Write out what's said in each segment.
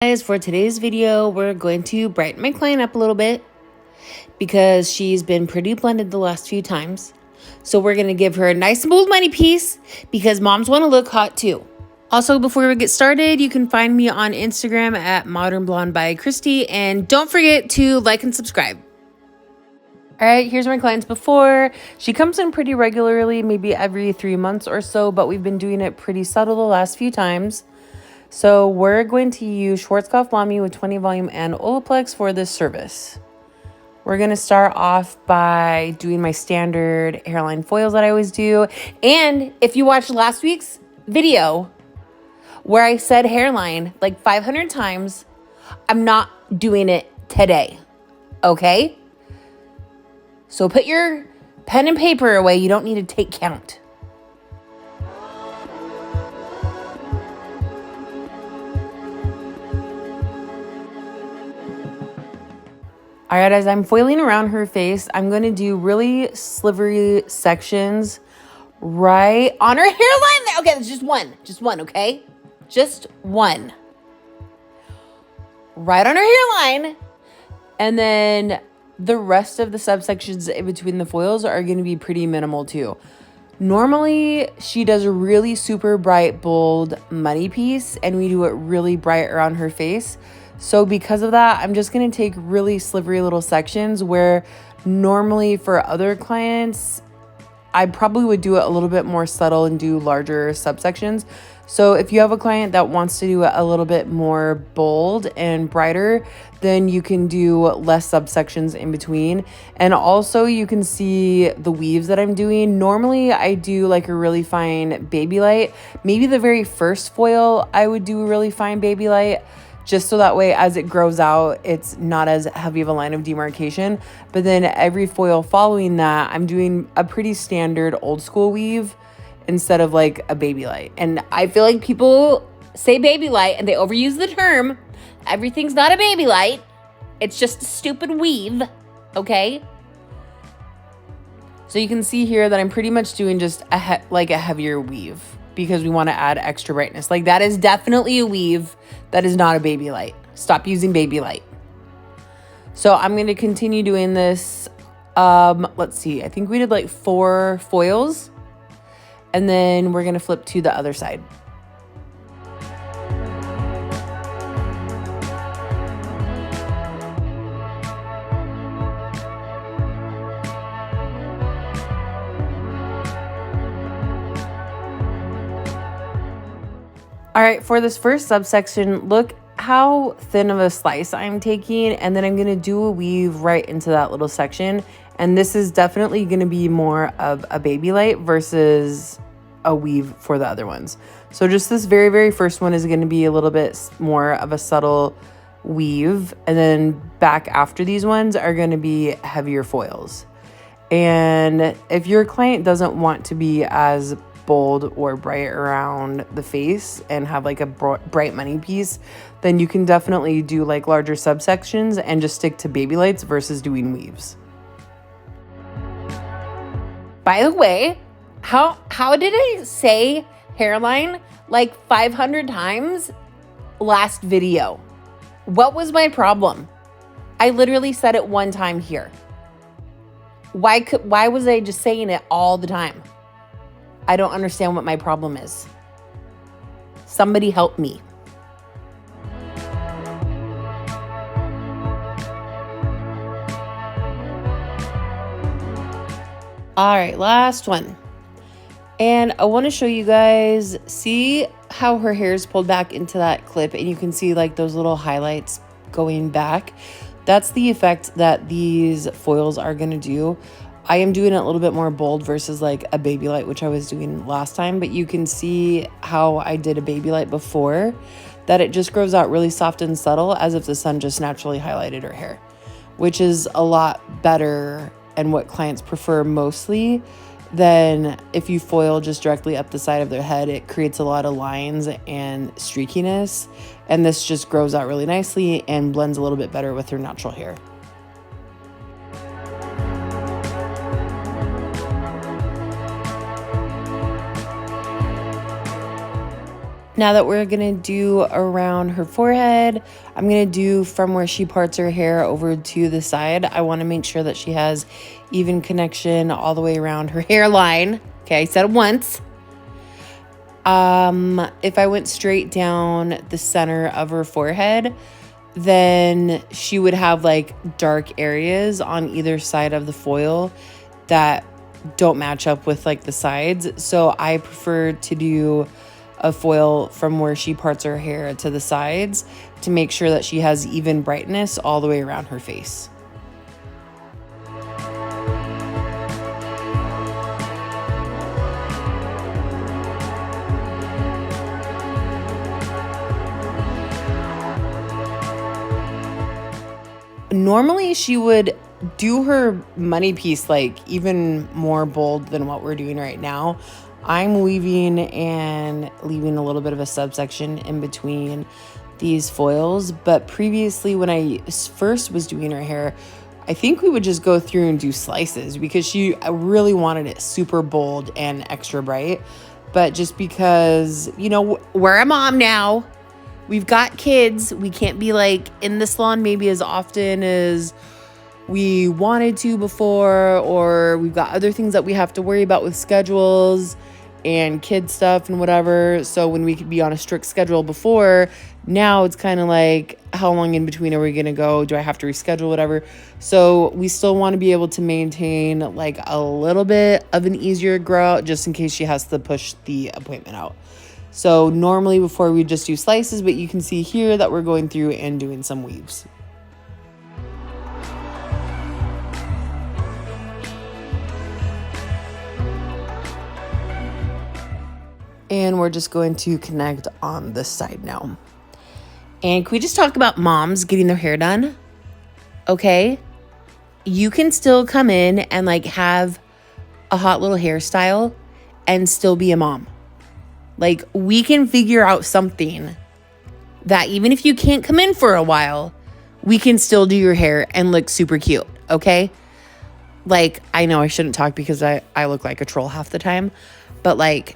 Guys, for today's video, we're going to brighten my client up a little bit because she's been pretty blended the last few times. So we're going to give her a nice and bold money piece because moms want to look hot too. Also, before we get started, you can find me on Instagram at Modern Blonde by Christy, and don't forget to like and subscribe. All right, here's my clients before. She comes in pretty regularly, maybe every 3 months or so, but we've been doing it pretty subtle the last few times. So we're going to use Schwarzkopf Lamy with 20 volume and Olaplex for this service. We're going to start off by doing my standard hairline foils that I always do. And if you watched last week's video where I said hairline like 500 times, I'm not doing it today, okay? So put your pen and paper away. You don't need to take count. All right, as I'm foiling around her face, I'm going to do really slivery sections right on her hairline. Okay, that's just one, okay? Just one. Right on her hairline. And then the rest of the subsections in between the foils are going to be pretty minimal too. Normally, she does a really super bright, bold money piece, and we do it really bright around her face. So because of that, I'm just going to take really slivery little sections where normally for other clients, I probably would do it a little bit more subtle and do larger subsections. So if you have a client that wants to do it a little bit more bold and brighter, then you can do less subsections in between. And also you can see the weaves that I'm doing. Normally I do like a really fine baby light. Maybe the very first foil I would do a really fine baby light, just so that way as it grows out, it's not as heavy of a line of demarcation. But then every foil following that, I'm doing a pretty standard old school weave instead of like a baby light. And I feel like people say baby light and they overuse the term. Everything's not a baby light. It's just a stupid weave, okay? So you can see here that I'm pretty much doing just a heavier weave because we want to add extra brightness. Like that is definitely a weave. That is not a baby light. Stop using baby light. So I'm going to continue doing this. Let's see. I think we did like 4 foils. And then we're going to flip to the other side. All right, for this first subsection, look how thin of a slice I'm taking, and then I'm gonna do a weave right into that little section. And this is definitely gonna be more of a baby light versus a weave for the other ones. So just this very, very first one is gonna be a little bit more of a subtle weave, and then back after these ones are gonna be heavier foils. And if your client doesn't want to be as bold or bright around the face and have like a bright money piece, then you can definitely do like larger subsections and just stick to baby lights versus doing weaves. By the way, how did I say hairline like 500 times last video? What was my problem? I literally said it one time here. Why was I just saying it all the time? I don't understand what my problem is. Somebody help me. All right, last one. And I want to show you guys, see how her hair is pulled back into that clip, and you can see like those little highlights going back. That's the effect that these foils are going to do. I am doing it a little bit more bold versus like a baby light, which I was doing last time, but you can see how I did a baby light before, that it just grows out really soft and subtle as if the sun just naturally highlighted her hair, which is a lot better and what clients prefer mostly than if you foil just directly up the side of their head. It creates a lot of lines and streakiness, and this just grows out really nicely and blends a little bit better with her natural hair. Now that we're gonna do around her forehead, I'm gonna do from where she parts her hair over to the side. I wanna make sure that she has even connection all the way around her hairline. Okay, I said it once. If I went straight down the center of her forehead, then she would have like dark areas on either side of the foil that don't match up with like the sides. So I prefer to do a foil from where she parts her hair to the sides to make sure that she has even brightness all the way around her face. Normally she would do her money piece like even more bold than what we're doing right now. I'm weaving and leaving a little bit of a subsection in between these foils, but previously when I first was doing her hair, I think we would just go through and do slices because she really wanted it super bold and extra bright. But just because, you know, we're a mom now, we've got kids, we can't be like in the salon maybe as often as we wanted to before, or we've got other things that we have to worry about with schedules and kid stuff and whatever. So when we could be on a strict schedule before, now it's kind of like, how long in between are we going to go? Do I have to reschedule, whatever? So we still want to be able to maintain like a little bit of an easier grow out just in case she has to push the appointment out. So normally before we just do slices, but you can see here that we're going through and doing some weaves. And we're just going to connect on this side now. And can we just talk about moms getting their hair done? Okay. You can still come in and like have a hot little hairstyle and still be a mom. Like we can figure out something that even if you can't come in for a while, we can still do your hair and look super cute. Okay. Like I know I shouldn't talk because I look like a troll half the time, but like,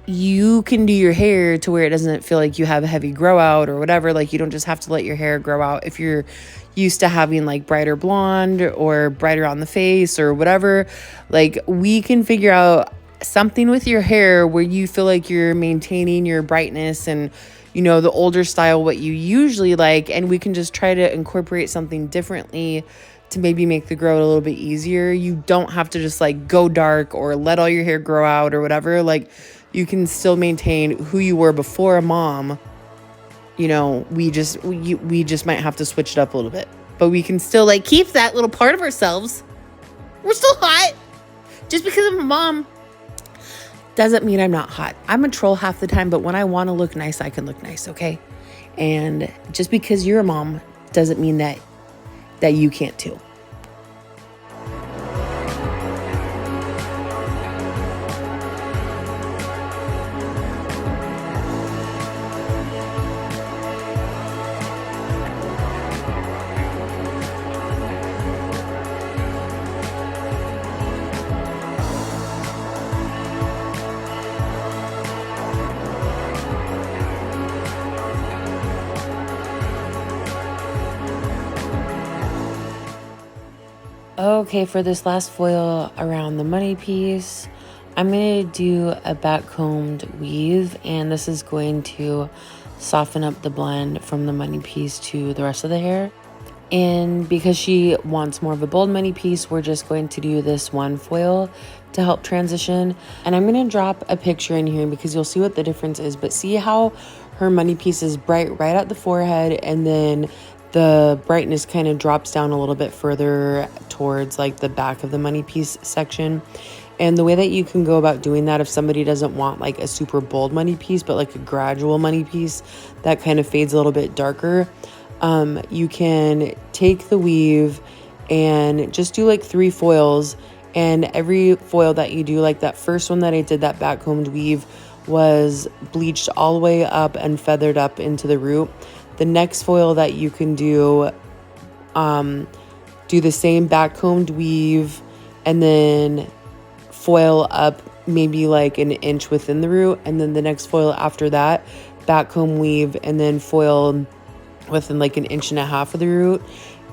you can do your hair to where it doesn't feel like you have a heavy grow out or whatever. Like you don't just have to let your hair grow out if you're used to having like brighter blonde or brighter on the face or whatever. Like we can figure out something with your hair where you feel like you're maintaining your brightness and, you know, the older style, what you usually like. And we can just try to incorporate something differently to maybe make the grow a little bit easier. You don't have to just like go dark or let all your hair grow out or whatever. Like you can still maintain who you were before a mom. You know, we just might have to switch it up a little bit, but we can still like keep that little part of ourselves. We're still hot. Just because I'm a mom doesn't mean I'm not hot. I'm a troll half the time, but when I want to look nice, I can look nice. Okay. And just because you're a mom doesn't mean that you can't too. Okay, for this last foil around the money piece, I'm going to do a back combed weave, and this is going to soften up the blend from the money piece to the rest of the hair. And because she wants more of a bold money piece, we're just going to do this one foil to help transition. And I'm going to drop a picture in here because you'll see what the difference is. But see how her money piece is bright right at the forehead, and then the brightness kind of drops down a little bit further towards like the back of the money piece section. And the way that you can go about doing that, if somebody doesn't want like a super bold money piece, but like a gradual money piece that kind of fades a little bit darker, you can take the weave and just do like 3 foils. And every foil that you do, like that first one that I did, that back combed weave, was bleached all the way up and feathered up into the root. The next foil that you can do the same back combed weave and then foil up maybe like an inch within the root. And then the next foil after that, backcomb, weave, and then foil within like an inch and a half of the root.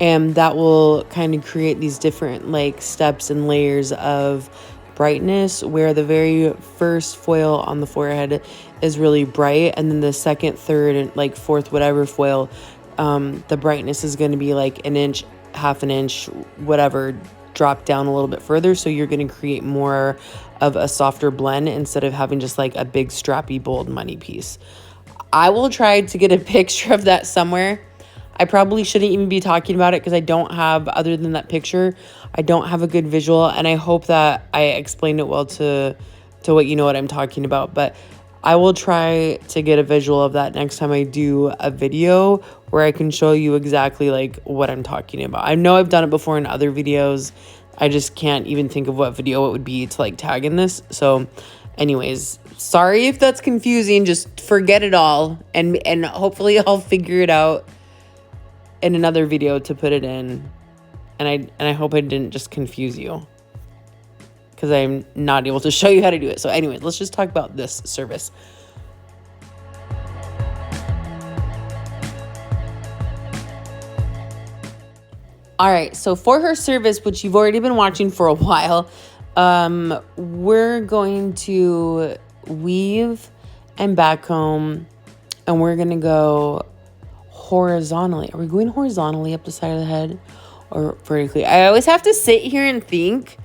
And that will kind of create these different like steps and layers of brightness, where the very first foil on the forehead is really bright, and then the second, third, and like fourth, whatever foil, the brightness is going to be like an inch, half an inch, whatever, drop down a little bit further. So you're going to create more of a softer blend instead of having just like a big strappy bold money piece. I will try to get a picture of that somewhere. I probably shouldn't even be talking about it because I don't have, other than that picture, I don't have a good visual, and I hope that I explained it well to what you know what I'm talking about. But I will try to get a visual of that next time I do a video where I can show you exactly like what I'm talking about. I know I've done it before in other videos. I just can't even think of what video it would be to like tag in this. So anyways, sorry if that's confusing. Just forget it all, and hopefully I'll figure it out in another video to put it in. And I hope I didn't just confuse you, because I'm not able to show you how to do it. So anyways, let's just talk about this service. All right, so for her service, which you've already been watching for a while, we're going to weave and backcomb, and we're going to go horizontally. Are we going horizontally up the side of the head or vertically? I always have to sit here and think,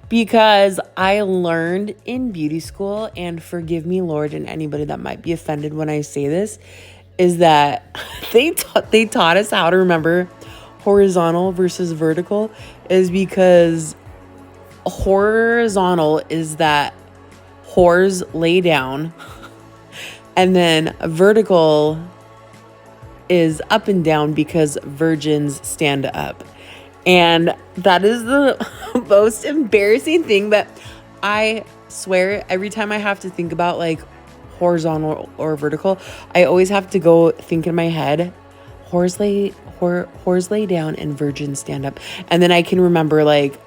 because I learned in beauty school, and forgive me, Lord, and anybody that might be offended when I say this, is that they taught us how to remember horizontal versus vertical, is because horizontal is that whores lay down, and then vertical is up and down because virgins stand up. And that is the most embarrassing thing, but I swear every time I have to think about like horizontal or vertical, I always have to go think in my head, whores lay down and virgins stand up. And then I can remember like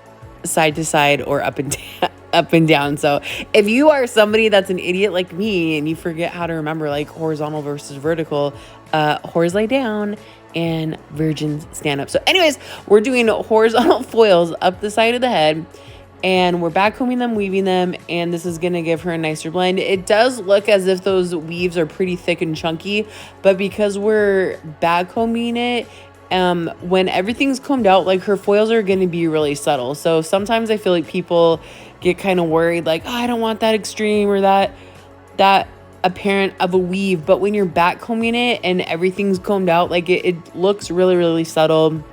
side to side or up and down. So if you are somebody that's an idiot like me and you forget how to remember like horizontal versus vertical, whores lay down and virgins stand up. So anyways, we're doing horizontal foils up the side of the head, and we're backcombing them, weaving them, and this is going to give her a nicer blend. It does look as if those weaves are pretty thick and chunky, but because we're backcombing it, when everything's combed out, like her foils are going to be really subtle. So sometimes I feel like people get kind of worried, like, oh, I don't want that extreme or that apparent of a weave. But when you're backcombing it and everything's combed out, like it looks really, really subtle.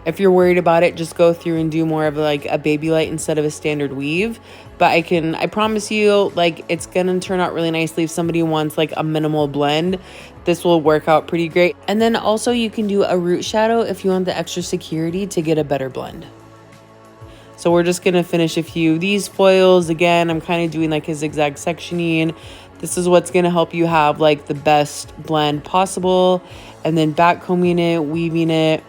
If you're worried about it, just go through and do more of like a baby light instead of a standard weave. But I promise you, like, it's gonna turn out really nicely. If somebody wants like a minimal blend, this will work out pretty great. And then also you can do a root shadow if you want the extra security to get a better blend. So we're just gonna finish a few of these foils. Again, I'm kind of doing like a zigzag sectioning. This is what's gonna help you have like the best blend possible. And then backcombing it, weaving it.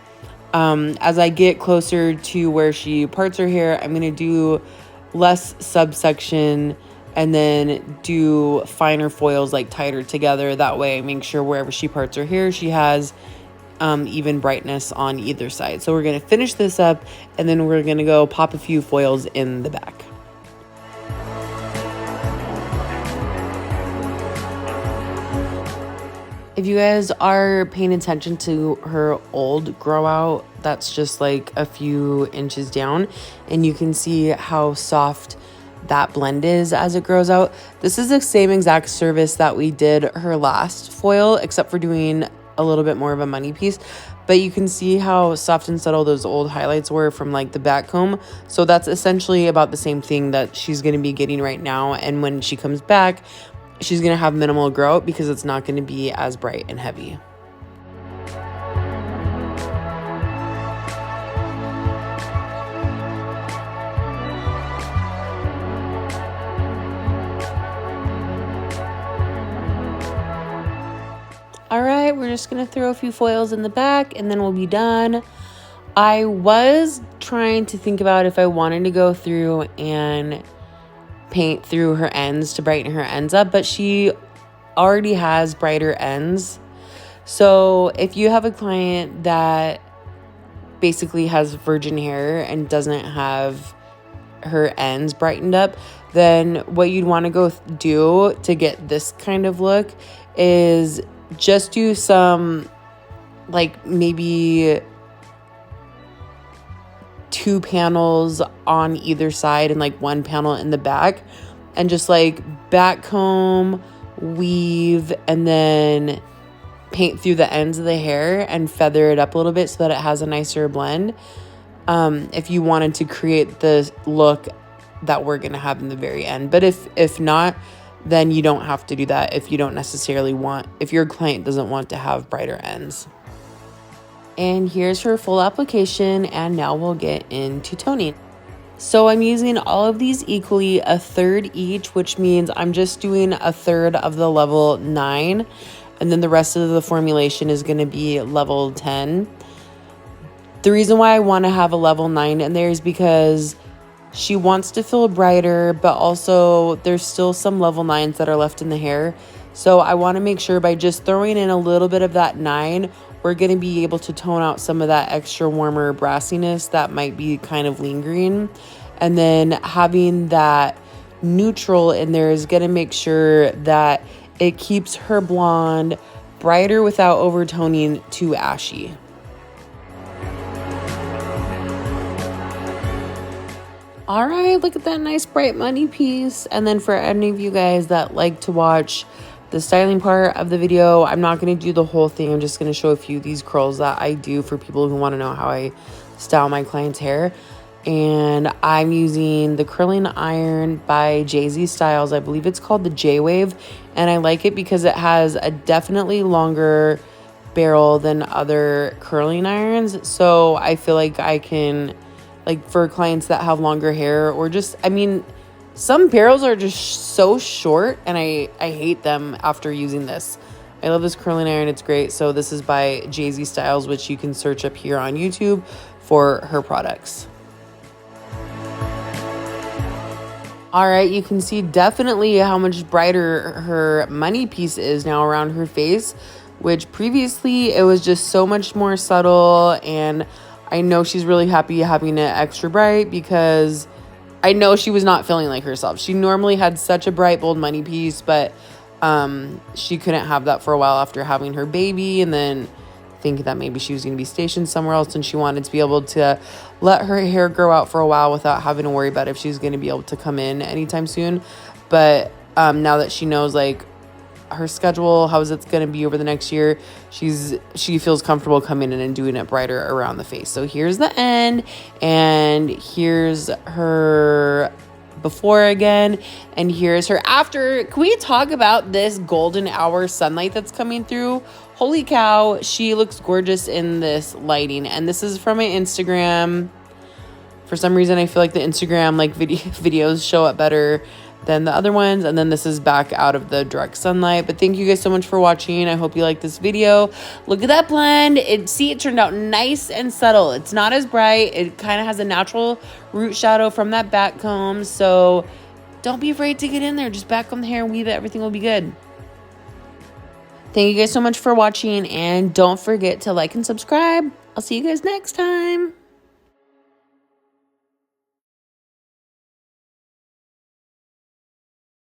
As I get closer to where she parts her hair, I'm gonna do less subsection and then do finer foils like tighter together. That way I make sure wherever she parts her hair, she has even brightness on either side. So we're gonna finish this up, and then we're gonna go pop a few foils in the back. If you guys are paying attention to her old grow out, that's just like a few inches down, and you can see how soft that blend is as it grows out. This is the same exact service that we did her last foil, except for doing a little bit more of a money piece. But you can see how soft and subtle those old highlights were from like the back comb. So that's essentially about the same thing that she's going to be getting right now. And when she comes back, she's going to have minimal grow out because it's not going to be as bright and heavy. All right, we're just going to throw a few foils in the back and then we'll be done. I was trying to think about if I wanted to go through and paint through her ends to brighten her ends up, but she already has brighter ends. So if you have a client that basically has virgin hair and doesn't have her ends brightened up, then what you'd want to go do to get this kind of look is just do some, like, maybe 2 panels on either side and like 1 panel in the back, and just like back comb, weave, and then paint through the ends of the hair and feather it up a little bit so that it has a nicer blend. If you wanted to create the look that we're going to have in the very end. But if not, then you don't have to do that if you don't necessarily want, if your client doesn't want to have brighter ends. And here's her full application, and now we'll get into toning. So I'm using all of these equally, a third each, which means I'm just doing a third of the level 9, and then the rest of the formulation is going to be level 10. The reason why I want to have a level 9 in there is because she wants to feel brighter, but also there's still some level 9s that are left in the hair. So I want to make sure by just throwing in a little bit of that 9, we're going to be able to tone out some of that extra warmer brassiness that might be kind of lingering. And then having that neutral in there is going to make sure that it keeps her blonde brighter without overtoning too ashy. All right, look at that nice bright money piece. And then for any of you guys that like to watch the styling part of the video, I'm not going to do the whole thing. I'm just going to show a few of these curls that I do for people who want to know how I style my clients' hair. And I'm using the curling iron by Jay-Z Styles. I believe it's called the J-Wave. And I like it because it has a definitely longer barrel than other curling irons. So I feel like I can, like, for clients that have longer hair, or just, I mean, some barrels are just so short, and I hate them after using this. I love this curling iron. It's great. So this is by Jay-Z Styles, which you can search up here on YouTube for her products. All right, you can see definitely how much brighter her money piece is now around her face, which previously it was just so much more subtle. And I know she's really happy having it extra bright because I know she was not feeling like herself. She normally had such a bright, bold money piece, but she couldn't have that for a while after having her baby, and then thinking that maybe she was going to be stationed somewhere else, and she wanted to be able to let her hair grow out for a while without having to worry about if she's going to be able to come in anytime soon. But now that she knows, like, her schedule, how is it going to be over the next year, she feels comfortable coming in and doing it brighter around the face. So here's the end, and here's her before again, and here's her after. Can we talk about this golden hour sunlight that's coming through? Holy cow, she looks gorgeous in this lighting. And this is from my Instagram. For some reason, I feel like the Instagram videos show up better than the other ones. And then this is back out of the direct sunlight. But thank you guys so much for watching. I hope you like this video. Look at that blend. It turned out nice and subtle. It's not as bright. It kind of has a natural root shadow from that back comb. So don't be afraid to get in there. Just back comb the hair and weave it. Everything will be good. Thank you guys so much for watching. And don't forget to like and subscribe. I'll see you guys next time.